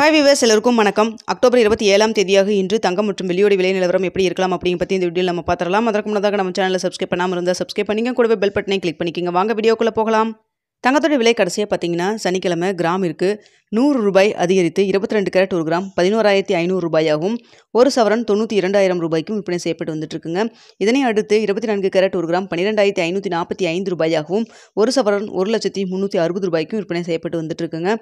Hi viewers எல்லாருக்கும் வணக்கம். October 27ஆம் தேதியாக இன்று தங்கம் மற்றும் வெள்ளியோட விலை நிலவரம் எப்படி இருக்கலாம் அப்படிங்க பற்றி இந்த வீடியோவில் நம்ம பார்த்துடலாம். அதற்கு முன்னதாக நம்ம சேனலை சப்ஸ்கிரைப் பண்ணாமல் இருந்தால் சப்ஸ்கிரைப் பண்ணிங்க, கூடவே பெல் பட்டனை கிளிக் பண்ணிக்கோங்க. வாங்க வீடியோக்குள்ளே போகலாம். தங்கத்தோட விலை கடைசியாக பார்த்தீங்கன்னா சனிக்கிழமை கிராமிற்கு 100 ரூபாய் அதிகரித்து 22 கேரட் 1 கிராம் 11,500 ரூபாயாகவும், ஒரு சவரன் 92,000 ரூபாய்க்கும் விற்பனை செய்யப்பட்டு வந்துட்டு இருக்குங்க. இதனை அடுத்து 24 கேரட் 1 கிராம் 12,545 ரூபாயாகவும், ஒரு சவரன் 1,360,000 ரூபாய்க்கும் விற்பனை செய்யப்பட்டு வந்துட்டு இருக்குங்க.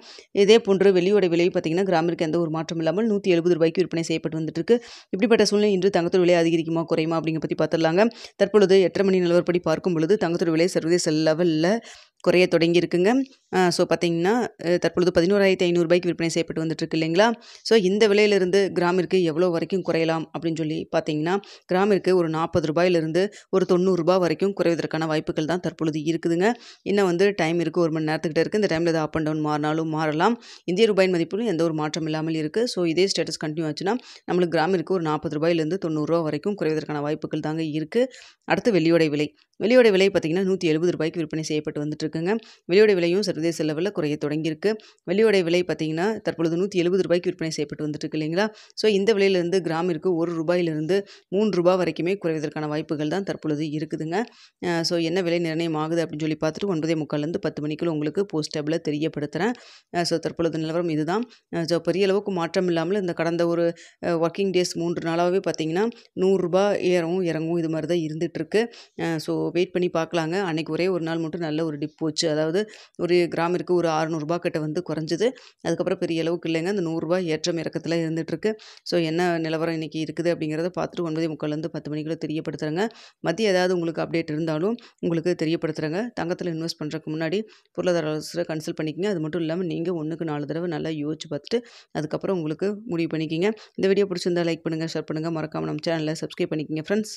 இதே போன்று வெள்ளியோட விலை பார்த்தீங்கன்னா கிராமிற்கு எந்த ஒரு மாற்றம் இல்லாமல் 170 ரூபாய்க்கு விற்பனை செய்யப்பட்டு வந்துட்டு இருக்கு. இப்படிப்பட்ட சூழ்நிலை இன்று தங்கத்தோட விலை அதிகரிக்குமா குறையுமா அப்படிங்க பற்றி பார்த்துடலாங்க. தற்பொழுது 8:30 மணி நிலவரப்படி பார்க்கும் பொழுது தங்கத்தோட விலை சர்வதேச லெவலில் குறைய தொடங்கி இருக்குங்க. ஸோ பார்த்தீங்கன்னா தற்பொழுது 11,500 ரூபாய்க்கு விற்பனை செய்யப்பட்டு வந்துட்டு இருக்கு இல்லைங்களா. ஸோ இந்த விலையிலிருந்து கிராமிற்கு எவ்வளோ வரைக்கும் குறையலாம் அப்படின்னு சொல்லி பார்த்தீங்கன்னா கிராமிற்கு ஒரு 40 ரூபாயிலிருந்து ஒரு 90 ரூபாய் வரைக்கும் குறைவதற்கான வாய்ப்புகள் தான் தற்பொழுது இருக்குதுங்க. இன்னும் டைம் இருக்குது, 1 மணி நேரத்துக்கிட்ட இருக்குது. இந்த டைமில் அப் அண்ட் டவுன் மாறினாலும் மாறலாம். இந்திய ரூபாயின் மதிப்பிலும் எந்த ஒரு மாற்றம் இல்லாமல் இருக்குது. ஸோ இதே ஸ்டேட்டஸ் கண்டினியூ ஆச்சுன்னா நம்மளுக்கு கிராமிற்கு ஒரு 40 ரூபாயிலிருந்து 90 ரூபா வரைக்கும் குறைவதற்கான வாய்ப்புகள் தாங்க இருக்குது. அடுத்து வெள்ளியோட விலை பார்த்தீங்கன்னா 170 ரூபாய்க்கு விற்பனை செய்யப்பட்டு வந்துட்டு இருக்குங்க. வெள்ளியோட விலையும் சர்வதேச லெவலில் குறைய தொடங்கியிருக்கு. வெள்ளியோட விலை பார்த்தீங்கன்னா தற்பொழுது 170 ரூபாய்க்கு விற்பனை செய்யப்பட்டு வந்துட்டு இருக்கு இல்லைங்களா. ஸோ இந்த விலையிலிருந்து கிராமிற்கு 1 ரூபாயிலிருந்து 3 ரூபாய் வரைக்குமே குறைவதற்கான வாய்ப்புகள் தான் தற்பொழுது இருக்குதுங்க. ஸோ என்ன விலை நிர்ணயம் ஆகுது அப்படின்னு சொல்லி பார்த்துட்டு 9:45 10 மணிக்குள்ள உங்களுக்கு போஸ்ட் டேபில் தெரியப்படுத்துகிறேன். ஸோ தற்பொழுது நிலவரம் இதுதான். ஸோ பெரிய அளவுக்கு மாற்றம் இல்லாமல் இந்த கடந்த ஒரு ஒர்க்கிங் டேஸ் 3 நாளாகவே பார்த்தீங்கன்னா 100 ரூபாய் ஏறவும் இறங்கவும் இது மாதிரி தான் இருந்துகிட்ருக்கு. ஸோ வெயிட் பண்ணி பார்க்கலாங்க. அன்றைக்கி ஒரே ஒரு நாள் மட்டும் நல்ல ஒரு டிப் போச்சு. அதாவது ஒரு கிராமிற்கு ஒரு 600 ரூபாய் கிட்ட குறைஞ்சிது. அதுக்கப்புறம் பெரிய அளவுக்கு இல்லைங்க. அந்த 100 ரூபாய் ஏற்றம் இறக்கத்தில் இருந்துகிட்ருக்கு. ஸோ என்ன நிலவரம் இன்றைக்கி இருக்குது அப்படிங்கிறத பார்த்துட்டு 9:45 10 மணிக்குள்ள தெரியப்படுத்துகிறேங்க. மதியம் ஏதாவது உங்களுக்கு அப்டேட் இருந்தாலும் உங்களுக்கு தெரியப்படுத்துகிறேங்க. தங்கத்தில் இன்வெஸ்ட் பண்ணுறதுக்கு முன்னாடி பொருளாதார ஆலோசகரை கன்சல்ட் பண்ணிக்கங்க. அது மட்டும் இல்லாமல் நீங்கள் 1க்கு 4 தடவை நல்லா யோசிச்சு பார்த்துட்டு அதுக்கப்புறம் உங்களுக்கு முடிவு பண்ணிக்கிங்க. இந்த வீடியோ பிடிச்சிருந்தா லைக் பண்ணுங்கள், ஷேர் பண்ணுங்கள், மறக்காமல் நம்ம சேனலை சப்ஸ்கிரைப் பண்ணிக்கங்க ஃப்ரெண்ட்ஸ்.